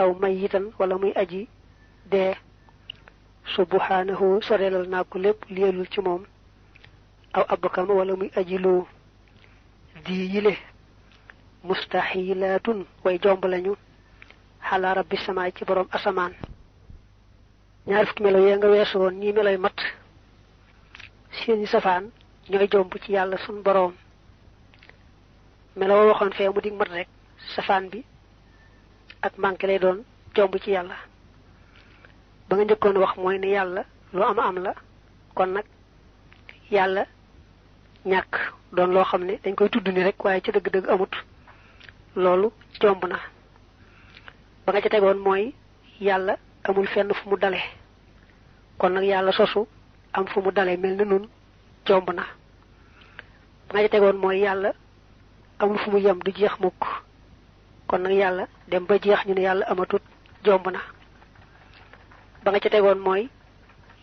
aw mayitan wala muy aji dee subhanahu sorelal naa ko lépp liyelul ci moom aw abkam wala muy aji loo di yile mustahilatun way jomb lañu xala rabbi sama ci borom asamaan ñaar fukki melo yee nga weesu woon ñii meloy mat seeni safaan ñooy jomb ci yàlla sun borom melo waxoon fee mu dig mat rek safaan bi ak manqué lay doon jomb ci yàlla ba nga njëkkoon wax mooy ne yàlla lu am la kon nag yàlla ñàkk doon loo xam ne dañ koy tudd ni rek waaye ci dëgg-dëgg amut loolu jomb na ba nga ca tegoon mooy yàlla amul fenn fu mu dale kon nag yàlla sosu am fu mu dale mel na nun jomb na ba nga ca tegoon mooy yàlla amul fu mu yem du jeex mukk kon nag yàlla dem ba jeex ñu ne yàlla amatut jomb na ba nga ca tegoon mooy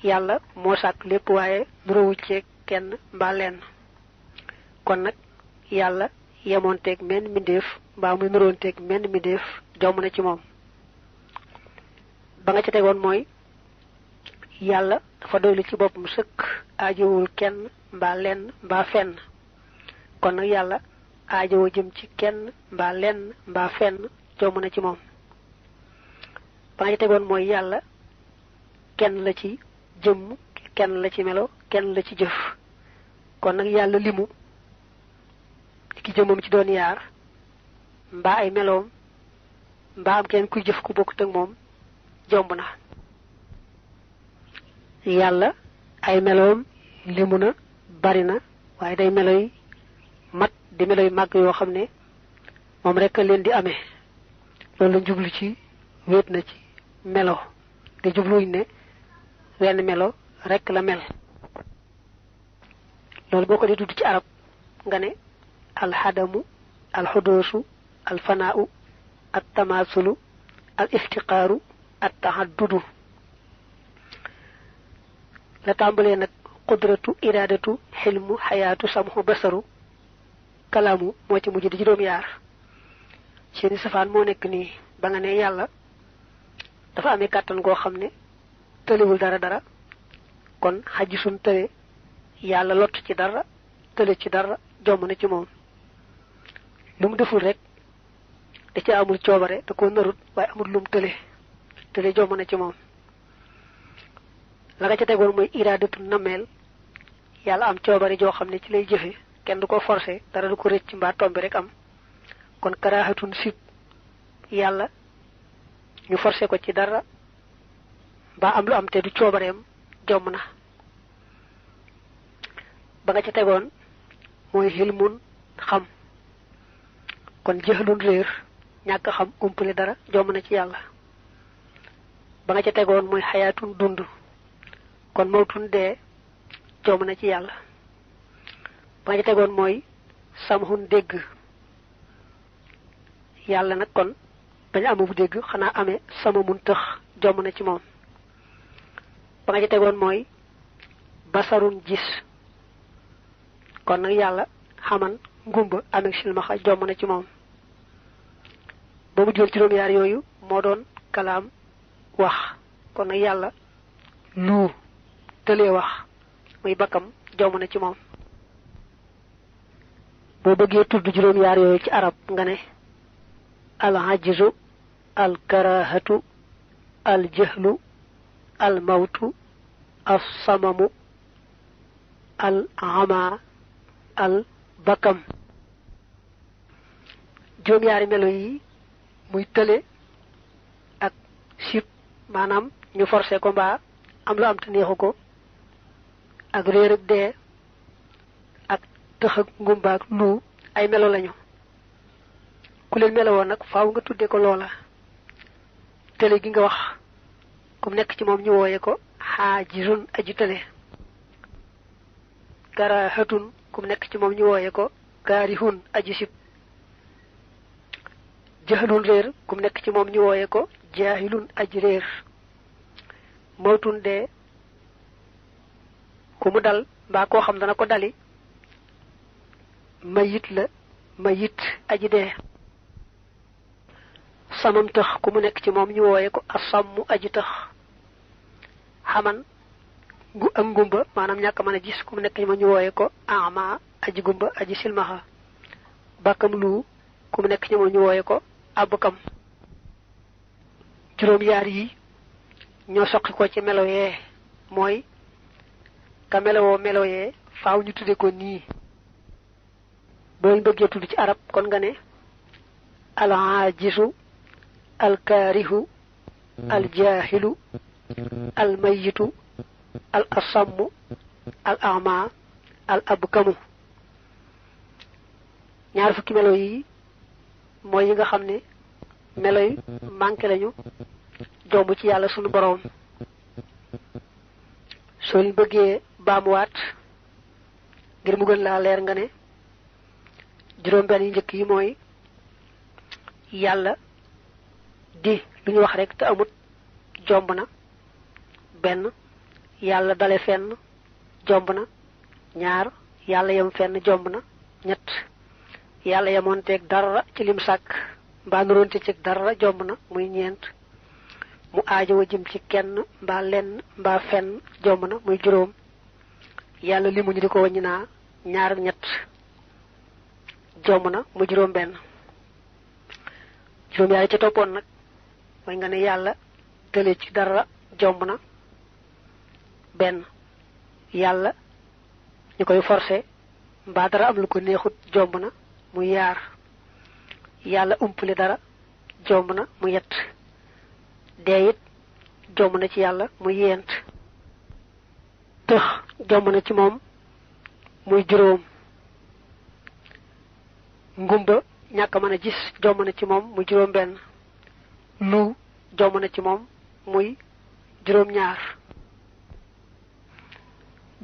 yàlla moo sàkk lépp waaye nuróowu ci kenn mbaa lenn kon nag yàlla yemoonteeg menn mbindeef mbaa muy nuróonteeg menn mbindeef jomb na ci moom ba nga ca tegoon mooy yàlla dafa doylu ci boppam sëkk aajowul kenn mbaa lenn mbaa fenn kon nag yàlla aajowoo jëm ci kenn mbaa lenn mbaa fenn jomb na ci moom ba nga ca tegoon mooy yàlla kenn la ci jëmm kenn la ci melo kenn la ci jëf kon nag yàlla limu ki jëmmam ci doon yaar mbaa ay meloom mbaa am kenn kuy jëf ku bokkut ak moom jomb na yàlla ay meloom limu na bari na waaye day meloy mat di meloy màgg yoo xam ne moom rek a leen di amee loolu la jublu ci wéet na ci melo te jubluwuñ ne wenn melo rek la mel loolu boo ko di tudd ci arab nga ne alxadamu alxudoosu alfanaau altamasulu al iftiqaaru al tahaddudu la tàmbalee nag qudratu iraadatu xilmu xayaatu samxu basaru kalaamu moo ci mujj di juróom-yaar seeni safaan moo nekk nii ba nga ne yàlla dafa amee kàttan goo xam ne tëlewul dara kon xaji sun tële yàlla lott ci dara tële ci dara jomb na ci moom lu mu deful rek da ci amul coobare da ko narut waaye amul lum tële jomb na ci moom la nga ca tegoon mooy iraadatu nameel yàlla am coobare joo xam ne ci lay jëfe kenn du ko forcé dara du ko rëcc mbaa tombi rek am kon karaaxatun sib yàlla ñu forcé ko ci dara mbaa am lu am te du coobareem jomb na ba nga ca tegoon mooy xilmun xam kon jëxlun réer ñàkk xam umpale dara jomb na ci yàlla ba nga ca tegoon mooy xayaatun dund kon mawtun dee jomb na ci yàlla ba nga ca tegoon mooy samhun dégg yàlla nag kon bañ amu dégg xanaa amee sama mun tëx jomb na ci moom ba nga ca tegoon mooy basarun gis kon nag yàlla xaman ngumba amee silmaxa jomb na ci moom ba mu jël juróom-yaar yooyu moo doon kalaam wax kon nag yàlla lu tëlee wax muy bakkam jomb na ci moom boo bëggee tudd juróom-yaar yooyu ci arab nga ne al ajzu al karahatu al jahlu al mawtu al samamu al ama al bakam juróom-yaari melo yi muy tële ak sib maanaam ñu forcé ko mbaa am lu am te neexu ko ak réer ak dee ak tëx ak ngumba ak lu ay melo lañu ku leen melo woon nag faaw nga tudde ko loola tële gi nga wax kum nekk ci moom ñu wooye ko xaajizun aji tële karahatun kum nekk ci moom ñu wooye ko kaarihun aji sib jahlun réer kum nekk ci moom ñu wooye ko jaahilun aji réer mawtun dee ku mu dal mbaa koo xam dana ko dali mayit la mayit aji dee asamam tax ku mu nekk ci moom ñu wooye ko asammu aji tax xaman ak ngumba maanaam ñàkk mën a gis ku mu nekk ci moom ñu wooye ko ama aji gumba aji silmaxa bakkam lu ku mu nekk ci moom ñu wooye ko abkam juróom yaar yi ñoo soqi ko ci melo yee mooy ka melowoo melo yee faaw ñu tudde ko nii boo bëggee tudd ci arab kon nga ne al aajisu al kaarihu al jaahilu al mayitu al asammu al ama al abkamu ñaar fukki melo yi mooy yi nga xam ne melo yi manqué lañu jomb ci yàlla sunu boroom soo leen bëggee baamuwaat ngir mu gën laa leer nga ne juróom benn yi njëkk yi mooy yàlla di lu ñu wax rek te amut jomb na benn yàlla dale fenn jomb na ñaar yàlla yem fenn jomb na ñett yàlla yemoonteeg dara ci lim sàkk mbaa nuroonte ci dara jomb na muy ñeent mu aajowa jëm ci kenn mbaa lenn mbaa fenn jomb na muy juróom yàlla limu ñu di ko wàññi naa ñaar ak ñett jomb na mu juróom benn juróom yaay ci toppoon nag mooy nga ne yàlla tële ci dara jomb na benn yàlla ñu koy forcé mbaa dara am lu ko neexut jomb na mu yaar yàlla umpale dara jomb na mu yett dee it jomb na ci yàlla mu yent tëx jomb na ci moom muy juróom ngumba ñàkk mën a gis jomb na ci moom muy juróom benn lu jomb na ci moom muy juróom ñaar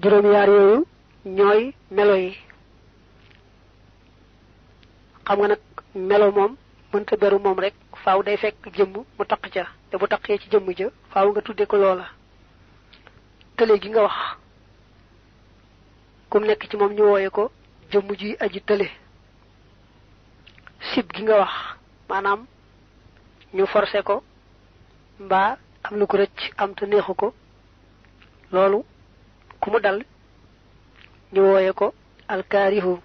juróom yaar yooyu ñooy melo yi xam nga nag melo moom mënta beru moom rek faaw day fekk jëmm mu taq ca te bu taqee ci jëmm ja faaw nga tudde ko loola tële gi nga wax kum nekk ci moom ñu wooye ko jëmm ji aji tële sib gi nga wax maanaam ñu forcé ko mbaa am lu ko rëcc am te neexu ko loolu ku mu dal ñu wooye ko alkaarihu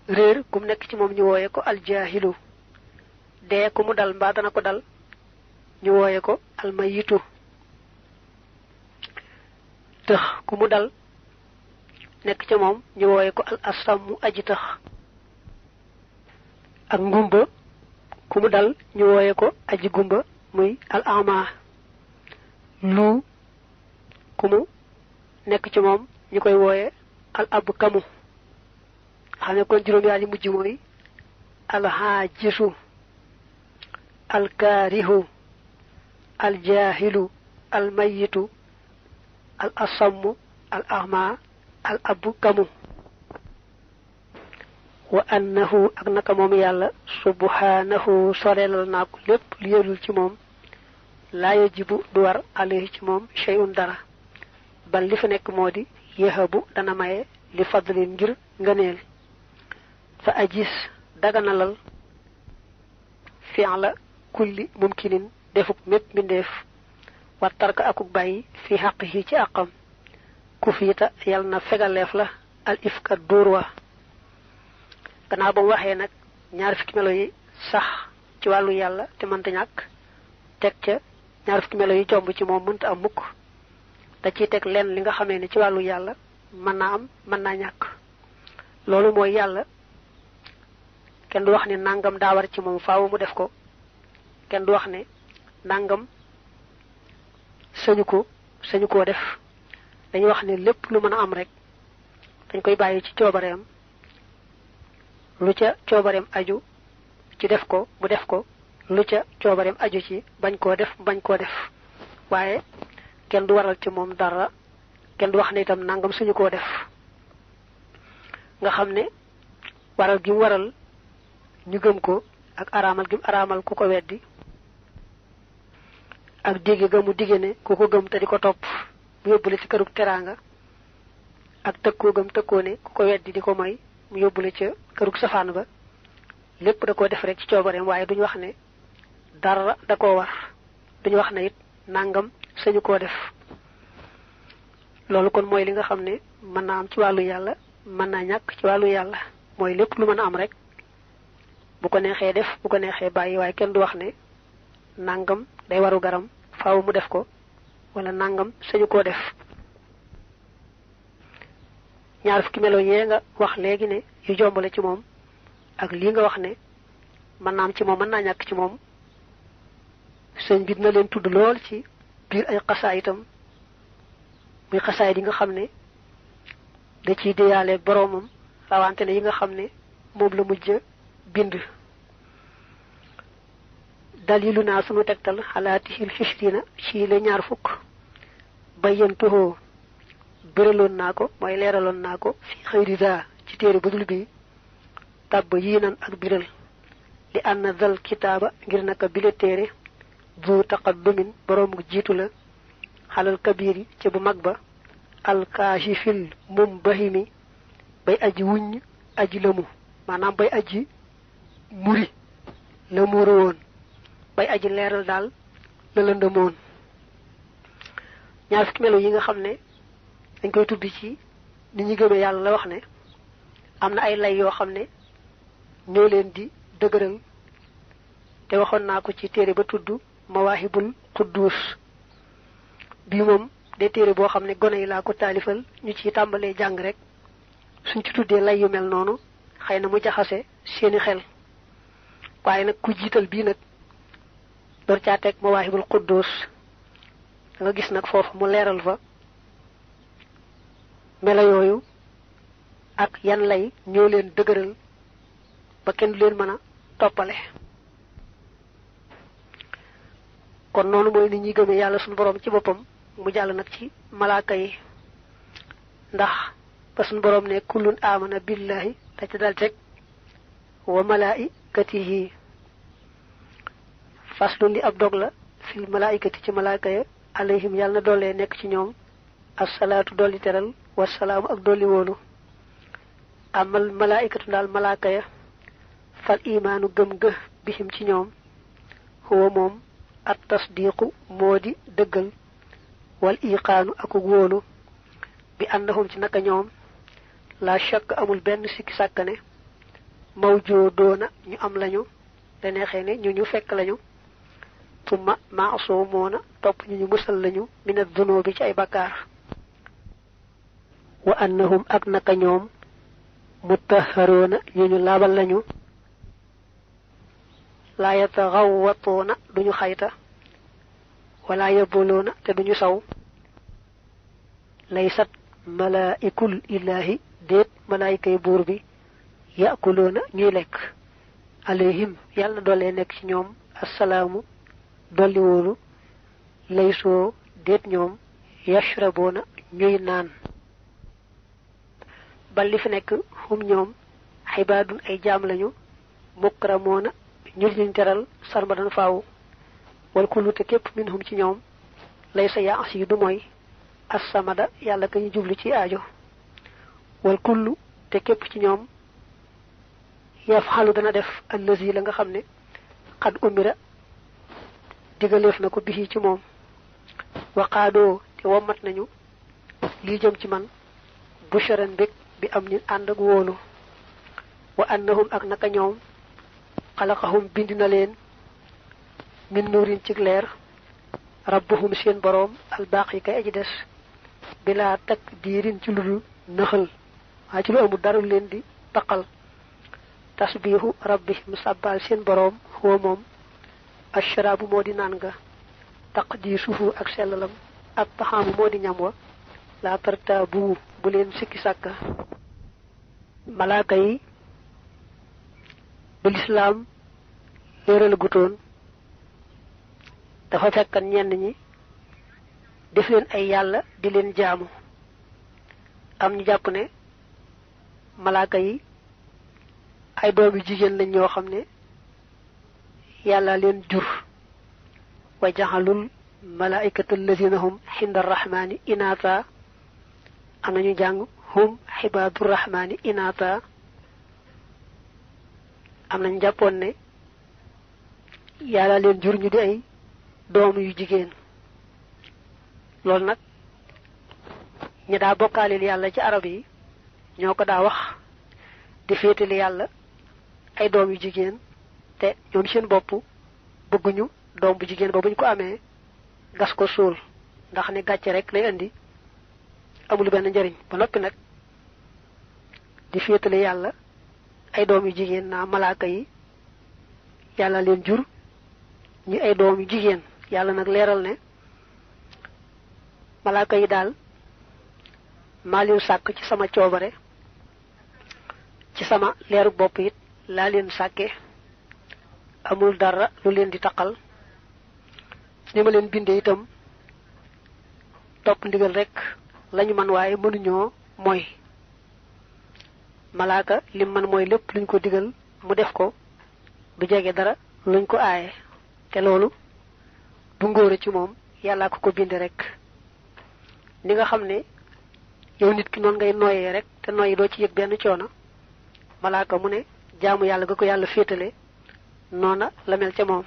réer ku mu nekk ci moom ñu wooye ko aljaahilu dee ku mu dal mbaa dana ko dal ñu wooye ko almayitu tëx ku mu dal nekk ca moom ñu wooye ko al asammu aji tëx ak ngumba ku mu dal ñu wooye ko aji gumba muy al ama lu ku mu nekk ci moom ñu koy wooye al abkamu xam ne kon juróom yaar yi mujj mooy al haajisu al kaarihu al jaahilu al mayitu al asammu al ama al abkamu wa annahu ak naka moom yàlla subhanahu sorelal naa ko lépp lu yelul ci moom laa yajibu du war alayhi ci moom shay'un dara bal li fa nekk moo di yahabu dana maye li fadlin ngir ngëneel fa ajis daganalal fi'la kulli mumkinin defuk mépp mbindeef wa tarka akuk bàyyi fi xaqihi ci àqam ku fiita yal na fegaleef la al ifka dóor wa gannaaw ba mu waxee nag ñaar fukki melo yi sax ci wàllu yàlla te mënta ñàkk teg ca ñaar fukki melo yi jomb ci moom mënta am mukk da ciy teg lenn li nga xamee ne ci wàllu yàlla mën naa am mën naa ñàkk loolu mooy yàlla kenn du wax ne nangam daa war ci moom faaw mu def ko kenn du wax ne nangam sañu koo def dañu wax ne lépp lu mën a am rek dañ koy bàyyi ci coobareem lu ca coobareem aju ci def ko mu def ko lu ca coobareem aju ci bañ koo def waaye kenn du waral ci moom dara kenn du wax ne itam nangam suñu koo def nga xam ne waral gi mu waral ñu gëm ko ak araamal gi mu araamal ku ko weddi ak digge ga mu digge ne ku ko gëm te di ko topp mu yóbbule ci kërug teraanga ak tëkkoo gëm tëkkoo ne ku ko weddi di ko moy mu yóbbule ca kërug safaan ba lépp da koo def rek ci coobareem waaye duñu wax ne dara da koo war duñu wax ne it nangam sañu koo def loolu kon mooy li nga xam ne mën naa am ci wàllu yàlla mën naa ñàkk ci wàllu yàlla mooy lépp lu mën a am rek bu ko neexee def bu ko neexee bàyyi waaye kenn du wax ne nangam day waru garam faaw mu def ko wala nangam sañu koo def ñaar fukki melo yee nga wax léegi ne yu jombale ci moom ak lii nga wax ne mën naa am ci moom mën naa ñàkk ci moom sëñ bi dina leen tudd lool ci biir ay xasaay itam muy xasaay yi nga xam ne da ciy déyaale boroomam rawante ne yi nga xam ne moom la mujj bind dalilu naa sunu tegtal xalaatihil xishrina ci la ñaar fukk bayyantuhoo bëraloon naa ko mooy leeraloon naa ko fi xëyri za ci téere budul bi tàbb yii nan ak biral li ànd dal kitaaba ngir naka bile téere bu taqaddumin boroomu jiitu la xalal kabir yi ci bu mag ba alkaashifil mum bahimi bay aji wuññ aji lëmu maanaam bay aji muri la muuru woon bay aji leeral daal la lëndëmoon ñaar fukki melo yi nga xam ne dañ koy tudd ci ni ñu gëmee yàlla la wax ne am na ay lay yoo xam ne ñoo leen di dëgëral te waxoon naa ko ci téere ba tudd mawaahibul quddus bii moom de téere boo xam ne gone yi laa ko taalifal ñu ci tàmbalee jàng rek suñ ci tuddee lay yu mel noonu xëy na mu jaxase seeni xel waaye nag ku jiital bii nag door caa teg mawaahibul quddus da nga gis nag foofu mu leeral fa melo yooyu ak yan lay ñoo leen dëgëral ba kenn du leen mën a toppale kon noonu mooy nit ñi gëmee yàlla suñu boroom ci boppam mu jàll nag ci malaaka yi ndax ba suñu boroom ne kullun amana billahi da ca dal teg wa malaikatihi faslun li ab dog la fil malaikati ci malaaka ya alayhim yàlla na doolee nekk ci ñoom assalaatu dolli teral wasalaamu ak dolli wóolu amal malaikatu daal malaaka ya fal imaanu gëm gë bihim ci ñoom huwa moom at tasdiqu moo di dëggal wal iqaanu ak wóolu bi annahum ci naka ñoom la shakk amul benn sikki sàkkane mawjoodoona ñu am lañu da neexee ne ñu fekk lañu tumma maasoomoona topp ñu musal lañu minad dunubi ci ay bakkaar wa annahum ak naka ñoom mutahharoona ñu laabal lañu laa yataxawwatoona duñu xayta wala yaboloona te duñu saw laysat malaa'ikul ilaahi déet malaayikay buur bi yaakuloona ñuy lekk alayhim yàlla doole nekk ci ñoom assalaamu dolli wóolu laysoo déet ñoom yashraboona ñuy naan bal li fi nekk hum ñoom xibaadun ay jaam lañu mukramoona ñu teral sarmadan faaw wal kullu te képp minhum ci ñoom laysa yaas yi du mooy assamada yàlla ka ñu jublu ci aajo wal kullu te képp ci ñoom yafxalu dana def allazi la nga xam ne xad umira digaleef na ko bixi ci moom waqaadoo te wommat nañu lii jëm ci man busharan mbég bi am ni ànd ak wóolu wa annahum ak naka ñoom xalaqahum bind na leen min nuurin ci leer rabbuhum seen boroom albaqi kay aji des bilaa takk diirin ci ludul nëxal waa ci lu amul dara leen di taqal tasbihu rabbihim sàbbaal seen boroom huwa moom ashraabu moo di naan nga taqdiisuhu ak sellalam ak taxaamu moo di ñam wa laa tartaabu bu leen sikki sàkka malaaka yi ba lislaam léeral gutoon dafa fekkan ñenn ñi def leen ay yàlla di leen jaamu am ñu jàpp ne malaaka yi ay doomi jigéen lañ ñoo xam ne yàlla leen jur wa jaxalul malaikata allazina hum xinda arrahmani inaata am nañu jàng hum xibaadu rahmani inaata am nañ jàppoon ne yàlla leen jur ñu di ay doom yu jigéen loolu nag ñi daa bokkaalil yàlla ci arab yi ñoo ko daa wax di féetali yàlla ay doom yu jigéen te ñoom seen bopp bëgguñu doom bu jigéen ba buñ ko amee gas ko suul ndax ne gàcce rek lay indi amul benn njariñ ba noppi nag di féetali yàlla ay doom yu jigéen naa malaaka yi yàlla leen jur ñu ay doom yu jigéen yàlla nag leeral ne malaaka yi daal maa leen sàkk ci sama coobare ci sama leeru bopp it laa leen sàkke amul dara lu leen di taqal ni ma leen bindee itam topp ndigal rek lañu man waaye mënuñoo mooy malaaka lim man mooy lépp luñ ko digal mu def ko du jege dara luñ ko aaye te loolu du ngóore ci moom yàllaa ko binde rek ni nga xam ne yow nit ki noonu ngay nooyee rek te nooyi doo ci yëg benn coono malaaka mu ne jaamu yàlla ga ko yàlla féetale noona la mel ca moom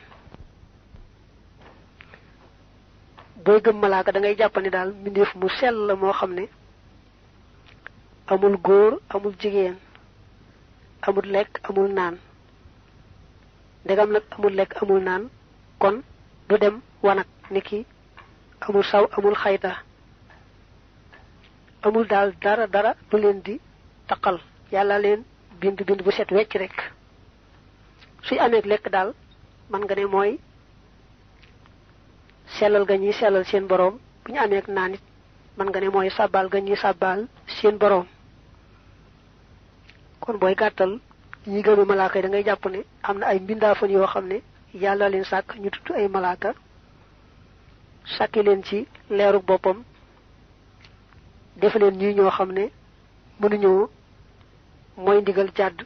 booy gëm malaaka da ngay jàpp ne daal mbindeef mu sell la moo xam ne amul góor amul jigéen amul lekk amul naan ndegam nag amul lekk amul naan kon du dem wanag niki amul saw amul xayta amul daal dara du leen di taqal yàlla leen bind bu set wecc rek suy amee lekk daal man nga ne mooy sellal ga ñuy sellal seen boroom bu ñu amee naan it man nga ne mooy sàbbaal ga ñuy sàbbaal seen boroom kon booy gàttal ñi gëme malaaka yi da ngay jàpp ne am na ay mbindaafan yoo xam ne yàlla leen sàkk ñu tudd ay malaaka sàkki leen ci leeru boppam def leen ñuy ñoo xam ne mënuñoo mooy ndigal jàdd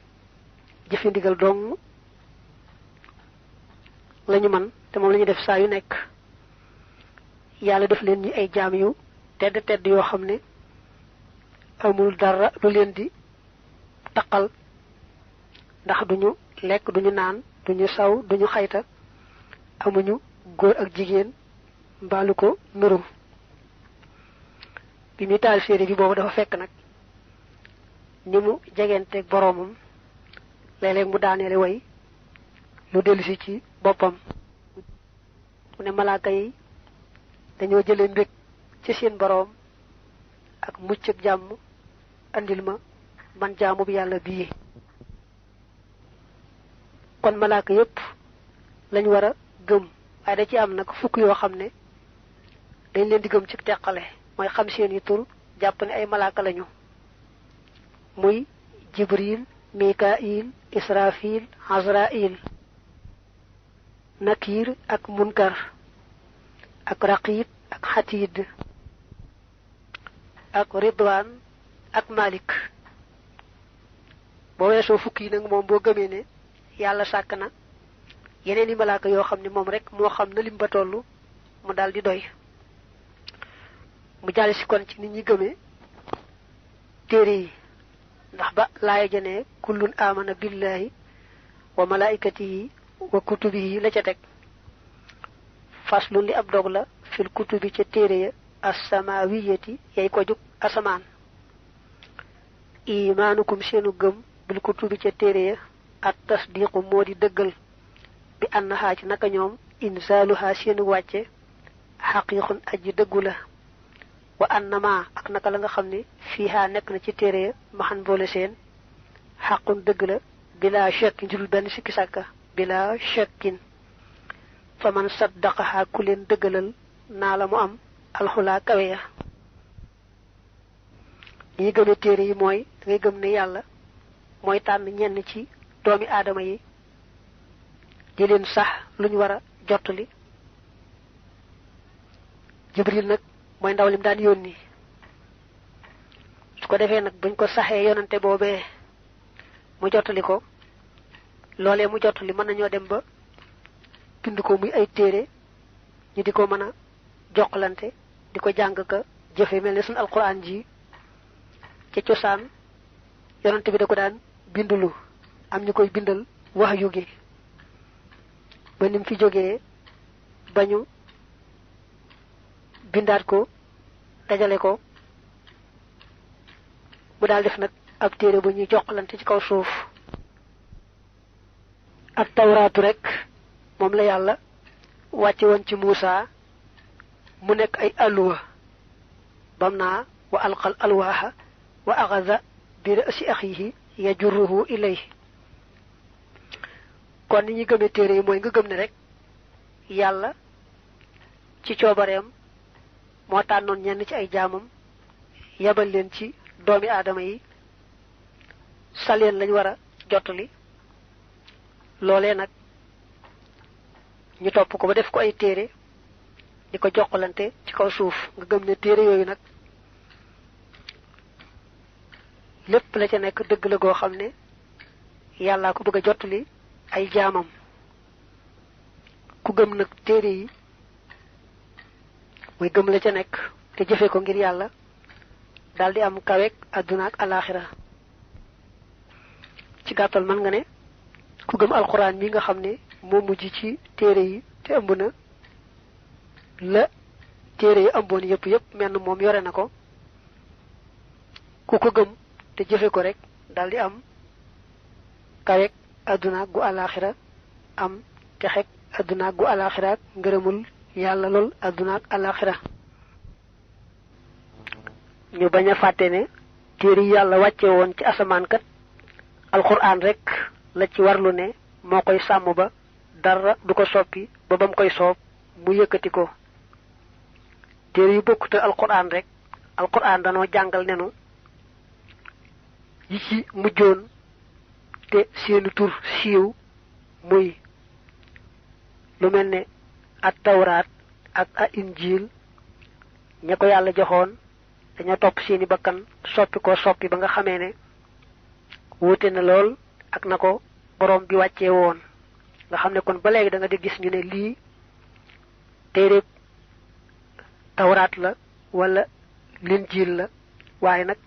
jëfe ndigal dong lañu man te moom lañu def saa yu nekk yàlla def leen ñi ay jaam yu tedd yoo xam ne amul dara lu leen di taqal ndax duñu lekk duñu naan duñu saw duñu xayta amuñu góor ak jigéen mbaalu ko nuru bi muy taal séeré bi boobu dafa fekk nag ni mu jegenteeg boroomam léeg-léeg mu daaneele way lu dellusi ci boppam mu ne malaaka yi dañoo jëlee mbég ci seen boroom ak mucc ak jàmm andil ma man jaamu bi yàlla bii kon malaaka yépp lañ war a gëm waaye da ci am nag fukk yoo xam ne dañ leen di gëm ci teqale mooy xam seen yi tur jàpp ne ay malaaka lañu muy jibril mikail israfil azrail nakir ak munkar ak raqib ak xatiid ak ridwan ak malik boo weesoo fukk yi nag moom boo gëmee ne yàlla sàkk na yeneen i malaaka yoo xam ne moom rek moo xam na lim ba toll mu daal di doy mu jàll si kon ci nit ñi gëmee téere yi ndax ba laaya jënee kullun amana billahi wa malaikatihi wa kutubihi la ca teg faslun li ab dog la fil kutubi ca téere ya assamawiyati yay ko jug asamaan imaanukum seenu gëm bil kutubi ca téere ya at tasdiqu moo di dëggal bi annahaa ci naka ñoom insaaluhaa seenu wàcce xaqiiqun aji dëggu la wa annama ak naka la nga xam ne fiihaa nekk na ci téere ya maxan boole seen xaqun dëgg la bila shakkin jurul benn sikki sàkka bila shakkin fa man saddaqahaa ku leen dëggalal naa la mu am alxulaa kawe ya li ñu gëme téere yi mooy da ngay gëm ne yàlla mooy tànn ñenn ci doomi aadama yi di leen sax luñ war a jottali jibril nag mooy ndaw lim daan yónni su ko defee nag buñ ko saxee yonante boobee mu jottali ko loolee mu jottali mën nañoo dem ba bind ko muy ay téere ñu di ko mën a jokkalante di ko jàng ka jëfe mel ne suñu alquran ji ca cosaan yonante bi da ko daan bindulu am ñu koy bindal wax yu gi ba nim fi jógee bañu bindaat ko dajale ko mu daal def nag ab téere bu ñuy joxlante ci kaw suuf ak tawraatu rek moom la yàlla wàcce woon ci Muusa mu nekk ay alluwa bam naa wa alqal alwaaxa wa axada bi ra'si axihi yajurruhu ilayhi kon ni ñi gëmee téere yi mooy nga gëm ne rek yàlla ci coobareem moo tànnoon ñenn ci ay jaamam yabal leen ci doomi aadama yi saleen lañ war a jottali loolee nag ñu topp ko ba def ko ay téere di ko jokkalante ci kaw suuf nga gëm ne téere yooyu nag lépp la ca nekk dëgg la goo xam ne yàllaa ko bëgg a jottali ay jaamam ku gëm nag téere yi muy gëm la ca nekk te jëfe ko ngir yàlla daldi am kaweek àdduna ak alaaxira ci gàttal mën nga ne ku gëm alxuraan mi nga xam ne moo mujj ci téere yi te ëmb na la téere yi ëmboon yëpp menn moom yore na ko ku ko gëm te jëfe ko rek daldi am kaweek àdduna gu alaaxira am texek àdduna gu alaaxira ak ngërëmul yàlla lool àdduna ak alaaxira ñu bañ a fàtte ne téere yi yàlla wàcce woon ci asamaan kat alxuraan rek la ci warlu ne moo koy sàmm ba dara du ko soppi ba bam koy soob mu yëkkati ko téere yu bokkute alxuraan rek alxuraan danoo jàngal nenu yi ci mujjoon te seeni tur siiw muy lu mel ne at tawraat ak a injiil ña ko yàlla joxoon dañoo topp seeni bakkan soppi ba nga xamee ne wuute na lool ak na ko borom bi wàccee woon nga xam ne kon ba léegi da nga di gis ñu ne lii téere tawraat la wala linjiil la waaye nag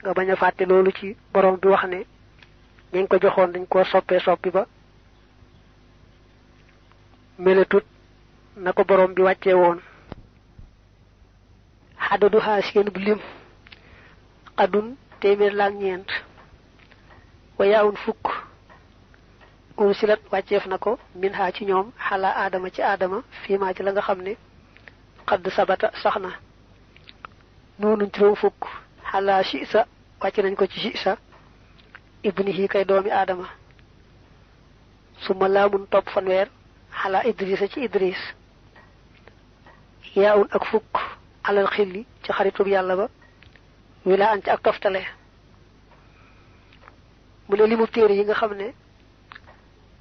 nga bañ a fàtte loolu ci borom bi wax ne ñañ ko joxoon dañ koo soppi ba meletut na ko borom bi wàccee woon xadadu xaa seen bu lim xadun téeméer laak ñeent wayaawun fukk silat wàcceef na ko min xaa ci ñoom xalaa aadama ci aadama fii maa ci la nga xam ne xadd sabata sax na noonu juróom fukk xalaa siisa wàcce nañ ko ci siisa ibnihi kay doomi aadama suma laamun topp fanweer xalaa idrisa ci idris yaawun ak fukk alal xilli ci xaritub yàlla ba wilaa an ci ak toftale mu ne limu téere yi nga xam ne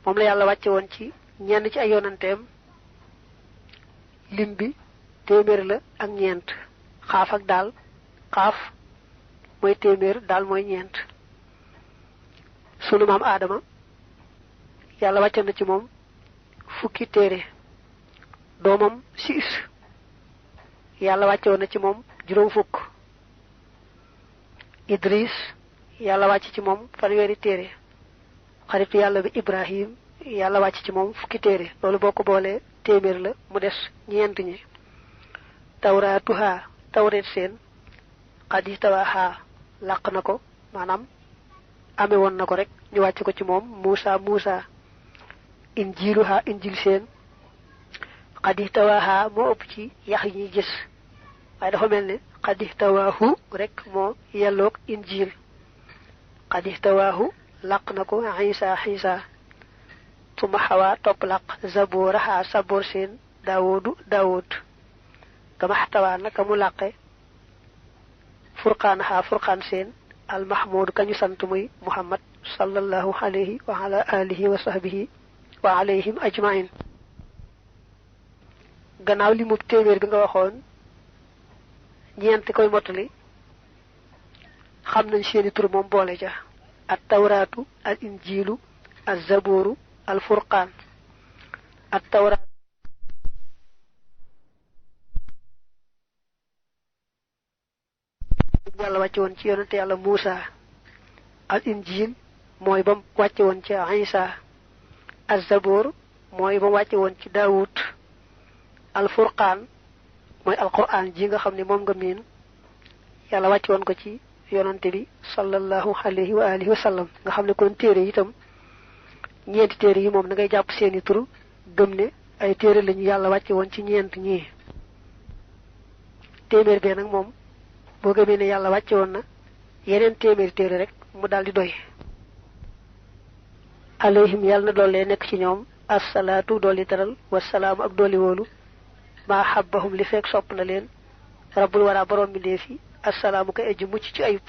moom la yàlla wàcce woon ci ñenn ci ay yonanteem lim bi téeméer la ak ñeent xaaf ak daal xaaf mooy téeméer daal mooy ñeent sunu maam aadama yàlla wàcce na ci moom fukki téere doomam siis yàlla wàcce woon na ci moom juróom fukk idris yàlla wàcc ci moom fanweeri téere xaritu yàlla bi ibrahim yàlla wàcc ci moom fukki téere loolu boo ko boolee téeméer la mu des ñeent ñi tawraatuha tawreet seen xadi tawaaha làq na ko maanaam ame woon na ko rek ñu wàcc ko ci moom muusa injiluha injil seen xadi tawaaha moo ëpp ci yax yi ñuy gis waaye dafa mel ne xadi tawaahu rek moo yelloog injil xadi tawaahu làq na ko xiisa suma xawaa topp làq zabooraha saboor seen daawud kamaxtawaa naka mu làqe furqaanaha furqaan seen almahmuud kañu sant muy muhammad sallallahu alayhi wa ala alihi wa sahbihi wa alayhim ajmain gannaaw li mu téeméer bi nga waxoon ñeent koy mottali xam nañ seeni tur moom boole ja at tawraatu al injilu al zabooru al furqaan at tawraat yàlla wàcce woon ci yonente yàlla Muusa al injil mooy bam wàcce woon ca Isa az-zabur mooy ba wàcce woon ci daawud al furqaan mooy alquran ji nga xam ne moom nga miin yàlla wàcce woon ko ci yonante bi sallallahu alayhi wa alihi wa sallam nga xam ne kon téere itam ñeenti téere yi moom da ngay jàpp seeni tur gëm ne ay téere lañu yàlla wàcce woon ci ñeent ñii téeméer bee nag moom boo gëmee ne yàlla wàcce woon na yeneen téeméeri téere rek mu daldi doy alayhim yàlla na doole nekk ci ñoom assalaatu dooli teral wasalaamu ak dooli wóolu maa xabbahum li fekk sopp na leen rabbul wara borom bi dee fi assalaamu koy aji mucc ci ayub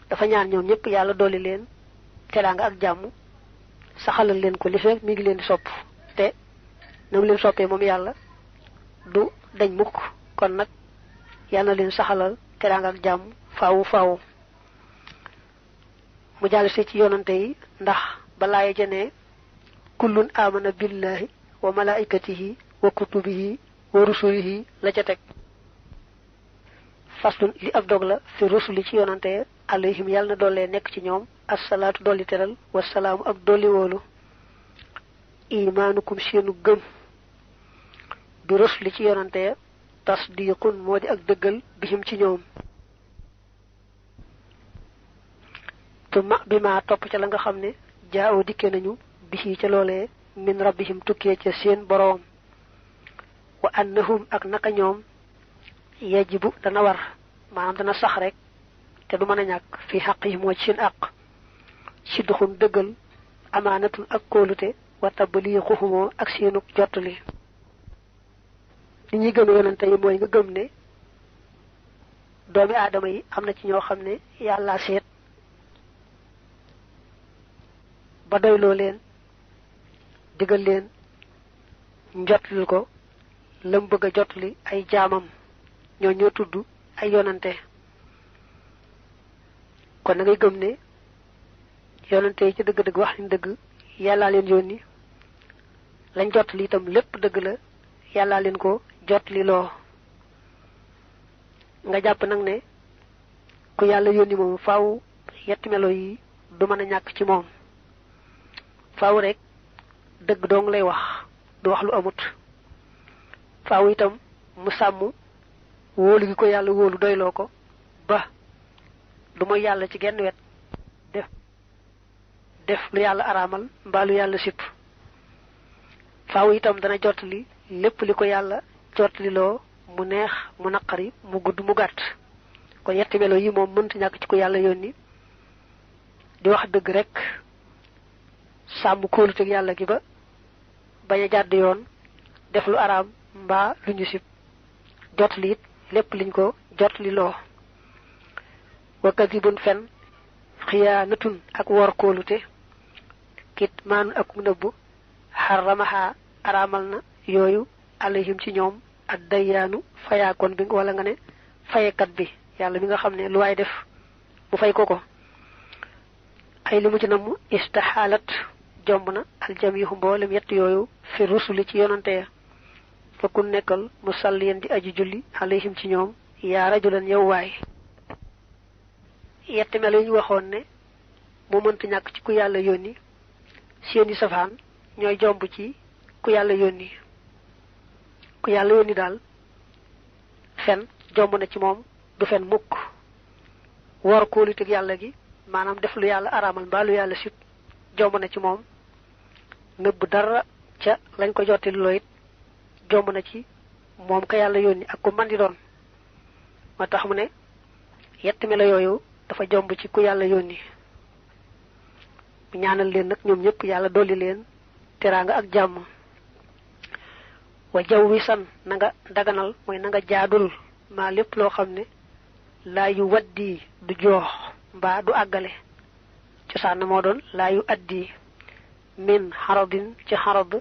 dafa ñaan ñoom ñëpp yàlla dooli leen teraanga ak jàmm saxalal leen ko li fekk mi ngi leen di sopp te na mu leen soppee moom yàlla du dañ mukk kon nag yàlla na leen saxalal teraanga ak jàmm faawu faawu mu jàll si ci yonante yi ndax balaa jënee kullun amana billahi wa malaikatihi wa kutubihi wa rusulihi la ca teg faslun li ab dog la fi rusuli ci yonante alayhim yàlla na doole nekk ci ñoom assalaatu dolli teral wasalaamu ak dolli wóolu imaanukum seenu gëm bi rusuli ci yonante tasdiqun moo di ak dëggal bihim ci ñoom tuma bi ma topp ca la nga xam ne jaaw dikke nañu bihi ca loolee min rabbihim tukkee ca seen boroom wa annahum ak naka ñoom yajibu dana war maanaam dana sax rek te du mën a ñàkk fi xaq yi moo ci seen àq sidduxun dëggal amaanatun ak kóolute wa tabliixuhumoo ak seenu jottali li ñuy gëm yonante yi mooy nga gëm ne doomi aadama yi am na ci ñoo xam ne yàlla seet ba doyloo leen digal leen njotlil ko lam bëgg a jotli ay jaamam ñoo tudd ay yonante kon na ngay gëm ne yonante yi ci dëgg-dëgg wax liñ dëgg yàllaa leen yónni lañ jotli itam lépp dëgg la yàllaa leen ko jotli loo nga jàpp nag ne ku yàlla yónni moom faaw yetti melo yi du mën a ñàkk ci moom faaw rek dëgg dong lay wax du wax lu amut faaw itam mu sàmm wóolu gi ko yàlla wóolu doyloo ko ba du mooy yàlla ci genn wet def lu yàlla araamal mbaa lu yàlla sipp faaw itam dana jottali lépp li ko yàlla jottali loo mu neex mu naqari mu gudd mu gàtt kon yetti melo yi moom mënta ñàkk ci ko yàlla yónni di wax dëgg rek sàmm kóoluteg yàlla gi ba bañ a jàdd yoon def lu araam mbaa lu ñu sib jotli it lépp liñ ko jotli loo wa kadibun fen xiyaanatun ak wor kóolute kit maanu ak nëbbu xaramaha araamal na yooyu alayhim ci ñoom ak dayyaanu fayaakoon bi wala nga ne fayekat bi yàlla mi nga xam ne lu waay def mu fay ko ay li mu ci namm istaxaalat jomb na aljamihu mboolem yett yooyu fi rusuli ci yonante ya fa ku nekkal musalliyan di aji julli alayhim ci ñoom yaa rajulan yow waay yetti melo yi ñu waxoon ne moo mënta ñàkk ci ku yàlla yónni seeni safaan ñooy jomb ci ku yàlla yónni daal fen jomb na ci moom du fen mukk wor kóoluteg yàlla gi maanaam def lu yàlla araamal mbaa lu yàlla sib jomb na ci moom nëbb dara ca lañ ko jottali loo it jomb na ci moom ka yàlla yónni ak ku man di doon moo tax mu ne yetti melo yooyu dafa jomb ci ku yàlla yónni mu ñaanal leen nag ñoom ñëpp yàlla dolli leen teraanga ak jàmm wa jaw wi san na nga daganal mooy na nga jaadul maa lépp loo xam ne laa yu waddi du joox mbaa du àggale cosaan na moo doon laa yu addi min xaradin ci xarad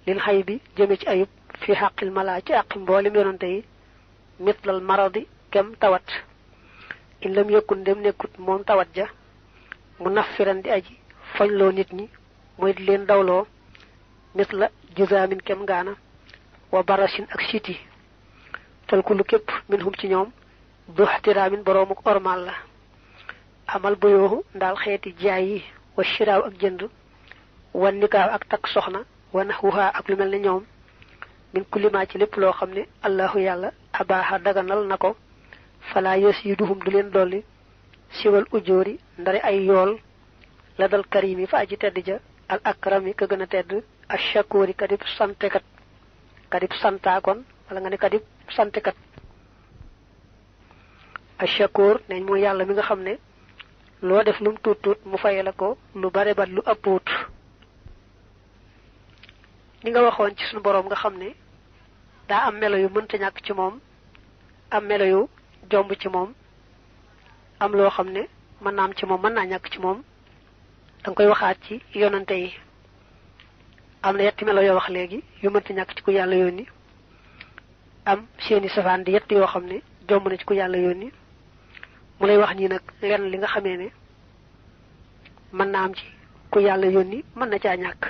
lil xay bi jëme ci ayub fi xaqil mala ci àqi mboolem yonante yi mitlal maradi kem tawat in lam yëkkun dem nekkut moom tawat ja mu naffiran di aji foñloo nit ñi mooy di leen dawloo mitla juzaamin kem ngaana wa barasin ak siti fal kullu képp min hum ci ñoom du ihtiraamin boroomuk ormal la amal bu yooxu ndaal xeeti jaay yi wa shiraaw ak jënd wan nikaaw ak takk soxna wan xuuxaa ak lu mel ne ñoom min kullimaa ci lépp loo xam ne allahu yàlla abaaxa daganal na ko falaa yasiiduhum du leen dolli siwal ujóori ndari ay yool la dal karimi fa aji tedd ja al akrami ka gën a tedd ashakuri kadib santekat kadib santaakon wala nga ne kadib santekat ashakur neñ mooy yàlla mi nga xam ne loo def lum tuut tuut mu faye la ko lu bare bat lu ëppuut ni nga waxoon ci suñu boroom nga xam ne daa am melo yu mënta ñàkk ci moom am melo yu jomb ci moom am loo xam ne mën naa am ci moom mën naa ñàkk ci moom danga koy waxaat ci yonante yi am na yetti melo yoo wax léegi yu mënta ñàkk ci ku yàlla yónni am seeni safaan di yett yoo xam ne jomb na ci ku yàlla yónni mu lay wax nii nag lenn li nga xamee ne mën naa am ci ku yàlla yónni mën na caa ñàkk